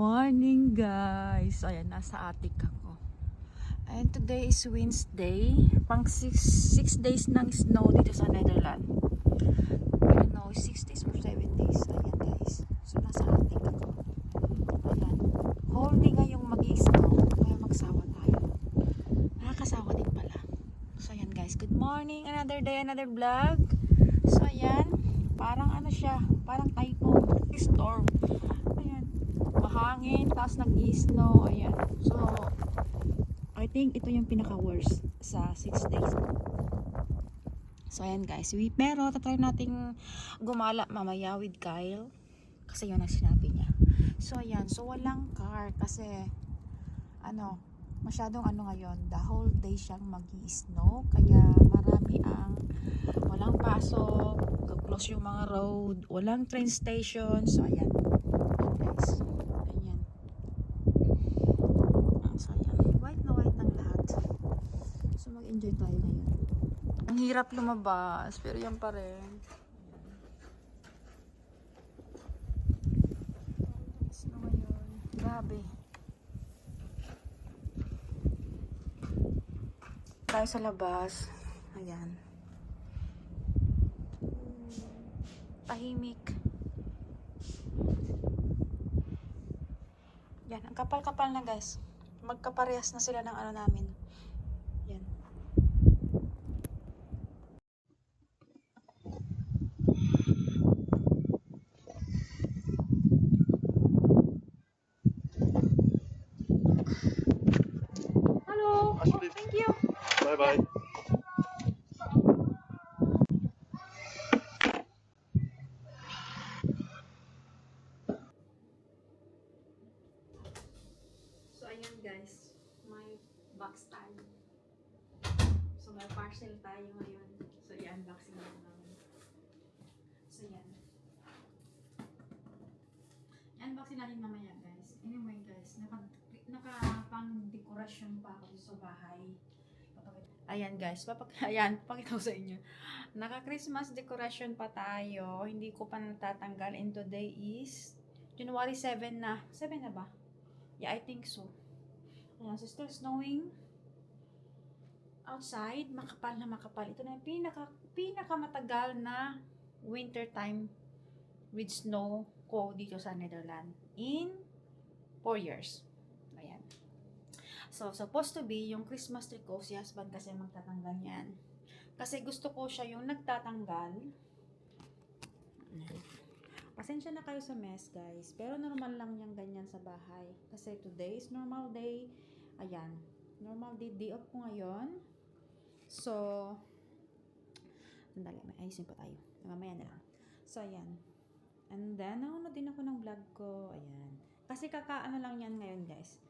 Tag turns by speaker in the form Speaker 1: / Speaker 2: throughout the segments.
Speaker 1: morning guys. Ayan, nasa attic ako. And today is Wednesday. Pang 6 days ng snow dito sa Netherlands. I don't know, 6 days or 7 days. Ayan guys. So nasa attic ako. Ayan. Whole day ngayong mag-i-snow. Kaya magsawa tayo. Nakakasawa din pala. So ayan guys. Good morning. Another day, another vlog. So ayan. Parang ano siya. Parang typhoon. Storm. Ayan. Mahangin. Tapos nag-i-snow. Ayan. So I think ito yung pinaka-worst sa 6 days. So ayan guys. Pero tatry nating gumala mamaya with Kyle. Kasi yun ang sinabi niya. So ayan. So walang car. Kasi ano, masyadong ano ngayon, the whole day siyang mag-i-snow, kaya marami ang walang pasok, close yung mga road, walang train station. So ayan, guys, ganyan. So ayan, white na white ang lahat. So mag-enjoy tayo ngayon. Ang hirap lumabas, pero yan pa rin. Snow ngayon, grabe. Tayo sa labas. Ayan. Tahimik. Yan. Ang kapal-kapal na guys. Magkaparehas na sila ng ano namin. Yan. Hello. Oh, thank you.
Speaker 2: Bye-bye.
Speaker 1: So ayan guys, may box tayo. So may parcel tayo ngayon. So i-unboxing namin. So yan. I-unboxing natin mamaya guys. Anyway guys, nakapang-dekorasyon pa ako sa bahay. Ayan guys, ayan, pakita ko sa inyo. Naka-Christmas decoration pa tayo. Hindi ko pa natatanggal. And today is January 7 na. 7 na ba? Yeah, I think so. Ayan, so still snowing outside. Makapal na makapal. Ito na yung pinakamatagal na winter time with snow ko dito sa Netherlands in 4 years. Ayan. So, supposed to be yung Christmas tree ko, si husband kasi magtatanggal yan. Kasi gusto ko siya yung nagtatanggal. Pasensya na kayo sa mess guys, pero normal lang yung ganyan sa bahay. Kasi today is normal day. Ayan, normal day off ko ngayon. So, sandali, may ayusin pa tayo. Mamaya na lang. So, ayan. And then, nauna din ako ng vlog ko. Ayan. Kasi kakaano lang yan ngayon guys.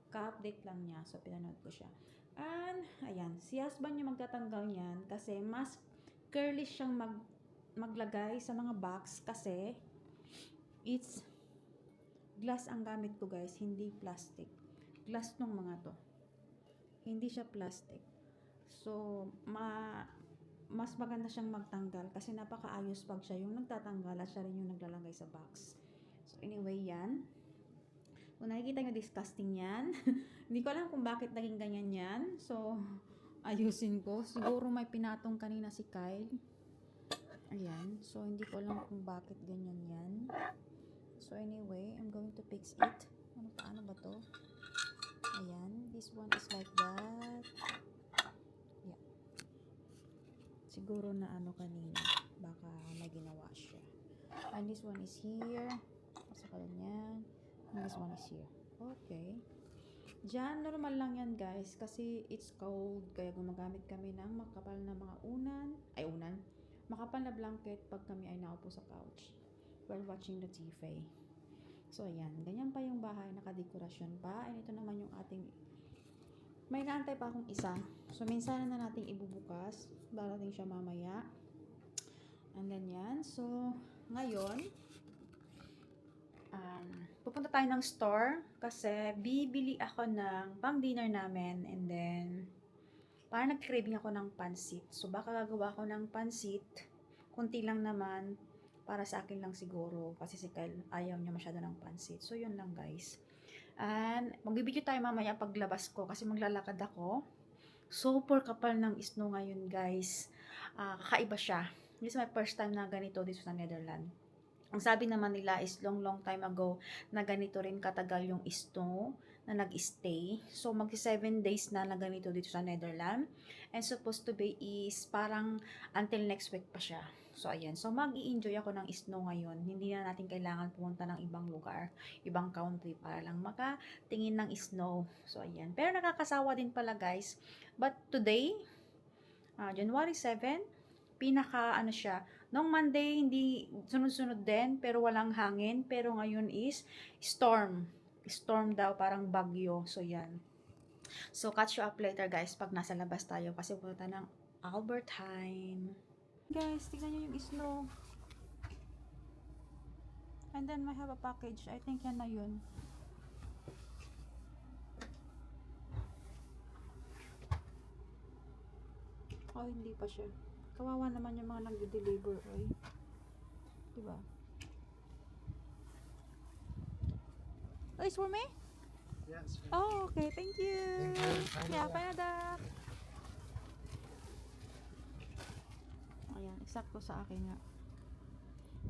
Speaker 1: Ka-update lang niya. So, pinanood ko siya. And, ayan. Si husband niya magtatanggal niyan kasi mas curly siyang maglagay sa mga box kasi it's glass ang gamit ko guys, hindi plastic. Glass nung mga to. Hindi siya plastic. So, mas maganda siyang magtanggal kasi napakaayos pag siya yung nagtatanggal at siya rin yung naglalagay sa box. So, anyway, yan. Kung nakikita nyo, disgusting yan. Hindi ko alam kung bakit naging ganyan yan. So, ayusin ko. Siguro may pinatong kanina si Kyle. Ayan. So, hindi ko alam kung bakit ganyan yan. So, anyway, I'm going to fix it. Paano ba to? Ayan. This one is like that. Yeah. Siguro na ano kanina. Baka may ginawa siya. And this one is here. Pasakalan yan. And this one is here. Okay. Diyan, normal lang yan guys. Kasi it's cold. Kaya gumagamit kami ng makapal na mga makapal na blanket pag kami ay naupo sa couch while watching the TV. So ayan, ganyan pa yung bahay, nakadekorasyon pa. And ito naman yung ating may naantay pa akong isa. So minsan na nating ibubukas, darating siya mamaya. And then yan, so ngayon pupunta tayo ng store kasi bibili ako ng pang dinner namin. And then parang nag-craving ako ng pansit. So, baka gagawa ako ng pansit. Kunti lang naman. Para sa akin lang siguro, kasi si Kyle ayaw niya masyado ng pansit. So, yun lang guys. And, magbibideo tayo mamaya paglabas ko kasi maglalakad ako. Super kapal ng snow ngayon guys. Kakaiba siya. This is my first time na ganito dito sa Netherlands. Ang sabi naman nila is long time ago na ganito rin katagal yung snow na nag-stay. So, mag-7 days na ganito dito sa Netherlands. And supposed to be is parang until next week pa siya. So, ayan. So, mag-i-enjoy ako ng snow ngayon. Hindi na natin kailangan pumunta ng ibang lugar, ibang country para lang makatingin ng snow. So, ayan. Pero nakakasawa din pala guys. But today, January 7, ano siya, nung Monday, hindi sunod-sunod din, pero walang hangin. Pero ngayon is storm. Storm daw, parang bagyo. So, yan. So, catch you up later, guys, pag nasa labas tayo. Kasi punta ng Albertheim. Guys, tignan nyo yung snow. And then, I have a package. I think yan na yun. Oh, hindi pa siya. Kawawa naman yung mga nag-deliver, ay. Diba? Oh, it's for me?
Speaker 2: Yes.
Speaker 1: Oh, okay. Thank you.
Speaker 2: Thank you.
Speaker 1: Yeah, Canada. Ayan, eksakto sa akin nga.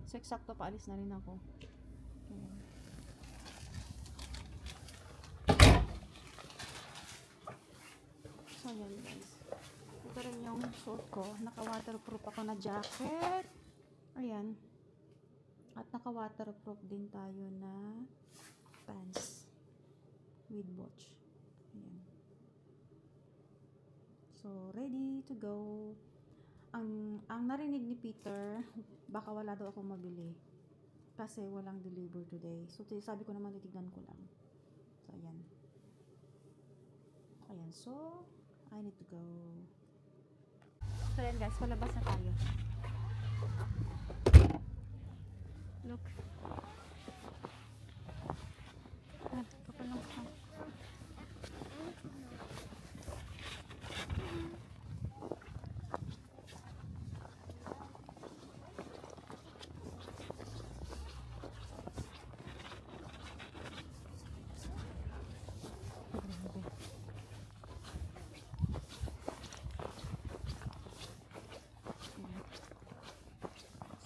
Speaker 1: So, eksakto paalis na rin ako. Ayan. So, ayan guys. Ito rin yung suot ko. Naka-waterproof ako na jacket. Ayan. At naka-waterproof din tayo na pants. With watch. Ayan. So, ready to go. Ang narinig ni Peter, baka wala daw akong mabili. Kasi walang deliver today. So, sabi ko naman, titignan ko lang. So, ayan. Ayan. So, I need to go. So, ayan guys, palabas na tayo. Look. Kapal lang siya.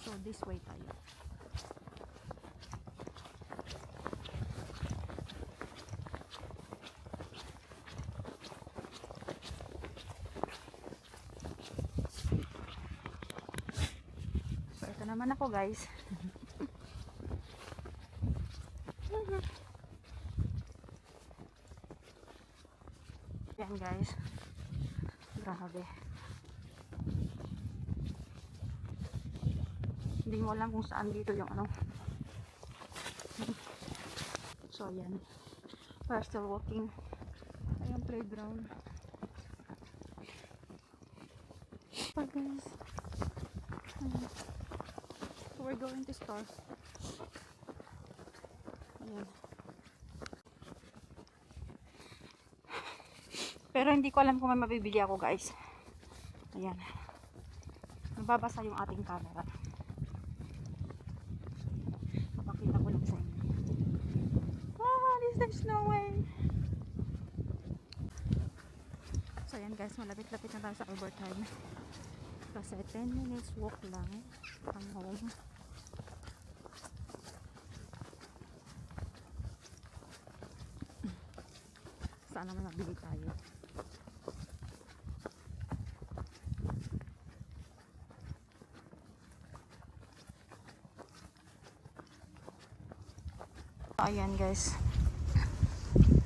Speaker 1: So, this way tayo. So, ito naman ako guys. Yan guys. Grabe. Hindi mo alam kung saan dito yung ano. So, ayan. We're still walking. Ayan, playground. So, guys. Ayan. So, we're going to store. Ayan. Pero hindi ko alam kung may mabibili ako, guys. Ayan. Nababasa yung ating camera. Papakita ko lang sa inyo. Wow, this is snowing. So ayan guys, malapit-lapit na tayo sa Albertheim. Kasi 10 minutes walk lang from home. Saan naman mabili tayo? Ayan guys,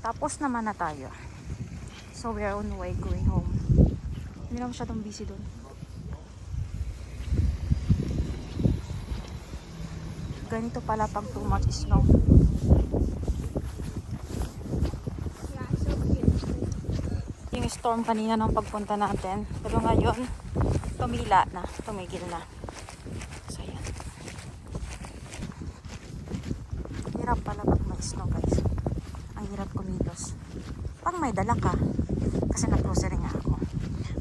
Speaker 1: tapos naman na tayo. So we are on the way going home. Hindi na masyadong busy doon. Ganito pala pag too much snow. Yung storm kanina nung pagpunta natin, pero ngayon tumigil na. So ayan. Hirap pala pag may snow guys. Ang hirap kumilos. Pag may dala ka, kasi nag-grocery nga ako.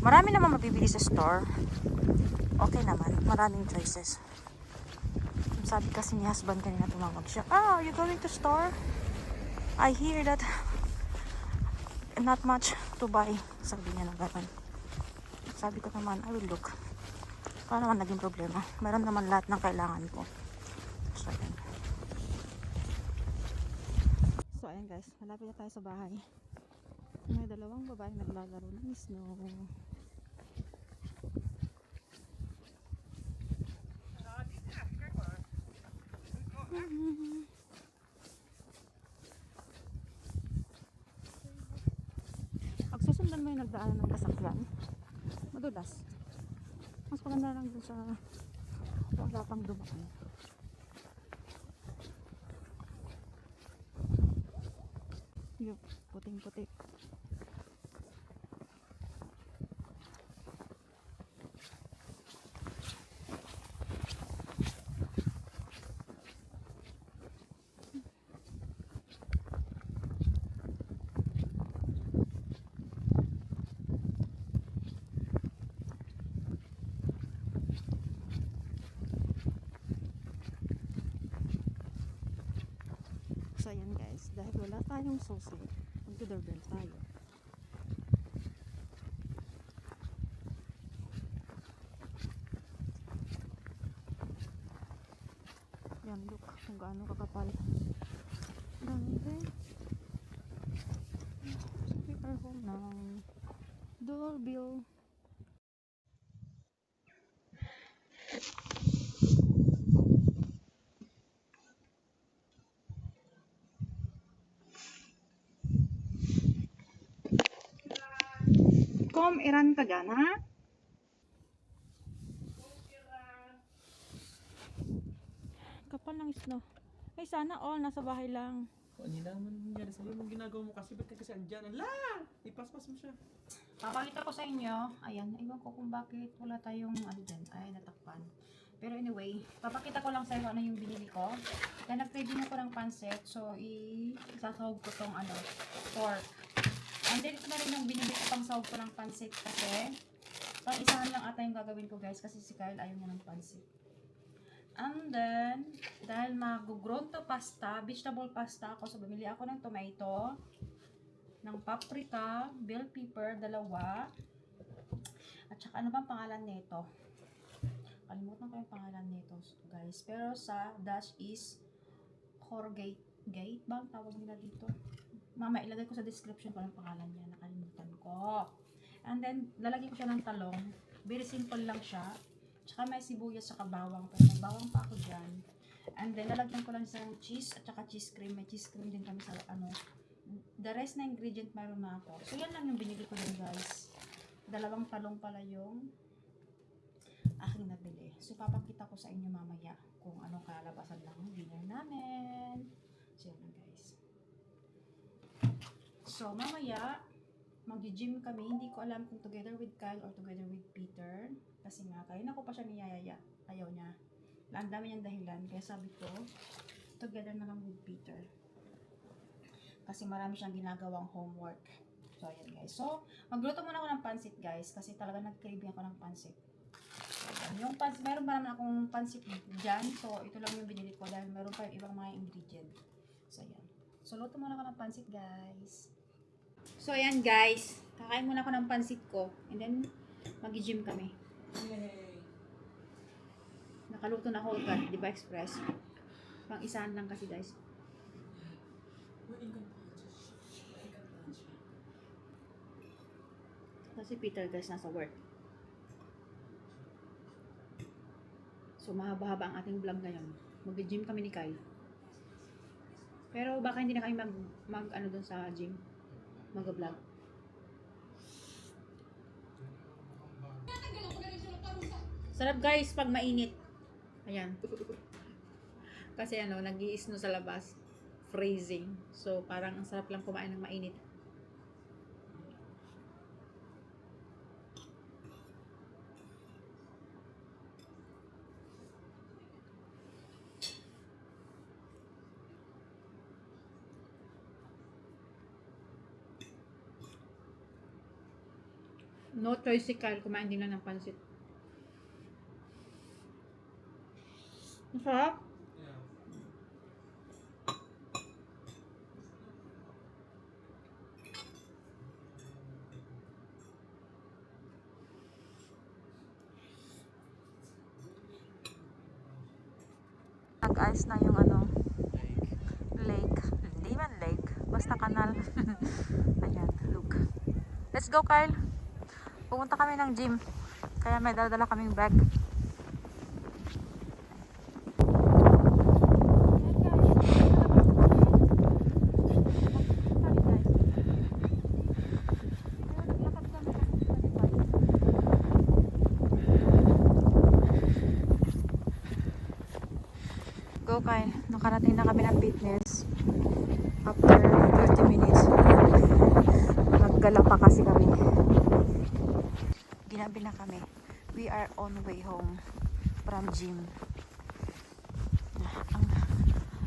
Speaker 1: Marami naman mabibili sa store. Okay naman, maraming choices. Sabi kasi ni husband kanina, tumawag siya. Ah, are you going to store? I hear that not much to buy. Sabi niya na gano'n. Sabi ko naman, I will look. Paano naman naging problema? Meron naman lahat ng kailangan ko. So, ayan. So, ayan guys. Malapit na tayo sa bahay. May dalawang babae naglalaro ng snow. Pag susundan mo yung nagdaanan ng kasakyan, madulas. Mas maganda lang dun sa wala pang dumaan. Yung puting-puti. So ayan guys, dahil wala tayong susi, mag-doorbell tayo. Yan, look kung gaano kakapal. Ganda. So we are home now. Doorbell. Kom Iran ka dyan, ha? Kapal ng snow. Ay, sana all nasa bahay lang.
Speaker 2: Kung ano lang man nangyari sa'yo, yung ginagawa mo kasi, ba't ka kasi andyan? Ala! Ipaspas mo siya.
Speaker 1: Papakita ko sa inyo. Ayan, iwan ko kung bakit wala tayong ano dyan. Ay, natakpan. Pero anyway, papakita ko lang sa inyo ano yung binili ko. Then, nag-trading ako ng pancit. So, isasahog ko tong ano, pork. And then, ito na rin yung binili ko pang sahog ko ng pancit kasi pang isahan lang ata yung gagawin ko guys kasi si Kyle ayaw niya ng pancit. And then, dahil mag-grown to pasta, vegetable pasta ako. So, bumili ako ng tomato, ng paprika, bell pepper, 2. At saka, ano bang pangalan nito? Kalimutan ko yung pangalan nito, guys. Pero sa Dutch is Corgate. Gate ba ang tawag nila dito? Mama, ilagay ko sa description ko ang pangalan niya. Nakalimutan ko. And then, lalagay ko siya ng talong. Very simple lang siya. Tsaka may sibuyas sa bawang. Pero may bawang pa ako dyan. And then, lalagyan ko lang siya ng cheese at saka cheese cream. May cheese cream din kami sa ano. The rest na ingredient mayroon na ako. So, yan lang yung binili ko din guys. 2 talong pala yung aking nabili. So, papakita ko sa inyo mamaya kung anong kalabasan lang ng dinner namin. So, yan lang guys. So, mamaya, mag-gym kami. Hindi ko alam kung together with Kyle or together with Peter. Kasi nga, kayo na ko pa siya niyayaya. Ayaw niya. Ang dami niyang dahilan. Kaya sabi ko, together na lang with Peter. Kasi marami siyang ginagawang homework. So, ayan guys. So, magluto muna ako ng pansit guys. Kasi talaga nag-craving ako ng pansit. So, yung pansit, meron pa naman akong pansit dyan. So, ito lang yung binili ko dahil meron pa yung ibang mga ingredient. So, ayan. So, luto muna ako ng pansit guys. So, ayan guys. Kakain muna ako ng pansit ko. And then, mag-gym kami.
Speaker 2: Yay!
Speaker 1: Nakaluto na ako agad. Di ba express? Pang isahan lang kasi guys. Kasi Peter guys nasa work. So, mahaba-haba ang ating vlog ngayon. Mag-gym kami ni Kyle. Pero baka hindi na kami mag ano dun sa gym. Mag-vlog. Sarap guys pag mainit. Ayan. Kasi ano, nag-i-snow sa labas. Freezing. So, parang ang sarap lang kumain ng mainit. No choice si Kyle, kumain din na ng pansit. Masarap. nag-ayos na yung ano, lake. Hindi man lake, basta kanal. Ayan, look. Let's go, Kyle. Pumunta kami ng gym. Kaya may dala-dala kaming bag. Go, Kyle. Nakarating na kami ng fitness. After 30 minutes. Naggala pa kasi kami. Ginabi na kami. We are on way home from gym.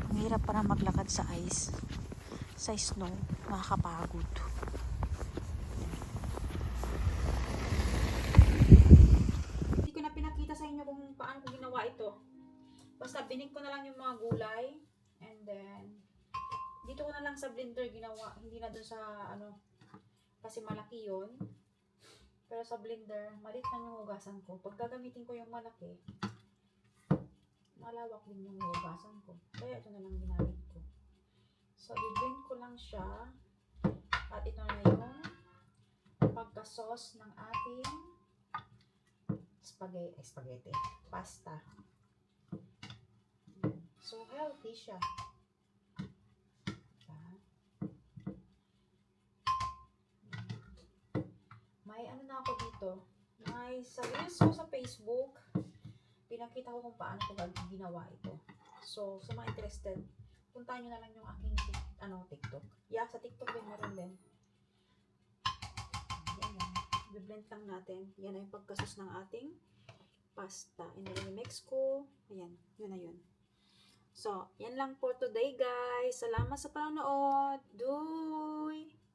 Speaker 1: Ang hirap para maglakad sa ice. Sa snow. Nakakapagod. Hindi ko na pinakita sa inyo kung paano ko ginawa ito. Basta binig ko na lang yung mga gulay. And then, dito ko na lang sa blender ginawa. Hindi na dun sa ano. Kasi malaki yun. Pero sa blender, maliit lang yung hugasan ko. Pag gagamitin ko yung malaki, malawak din yung hugasan ko. Kaya ito na lang ginamit ko. So, i-blend ko lang siya. At ito na yung pagka-sauce ng ating spaghetti. Pasta. So, healthy siya. May ano na ako dito. May sa reels ko sa Facebook. Pinakita ko kung paano ko ginawa ito. So, sa mga interested, puntahan nyo na lang yung aking TikTok. Yeah, sa TikTok din meron din. Yan lang. I-blend lang natin. Yan na yung pagkasos ng ating pasta. And then, i-mix ko. Ayan, yun na yun. So, yan lang for today, guys. Salamat sa panonood. Doy!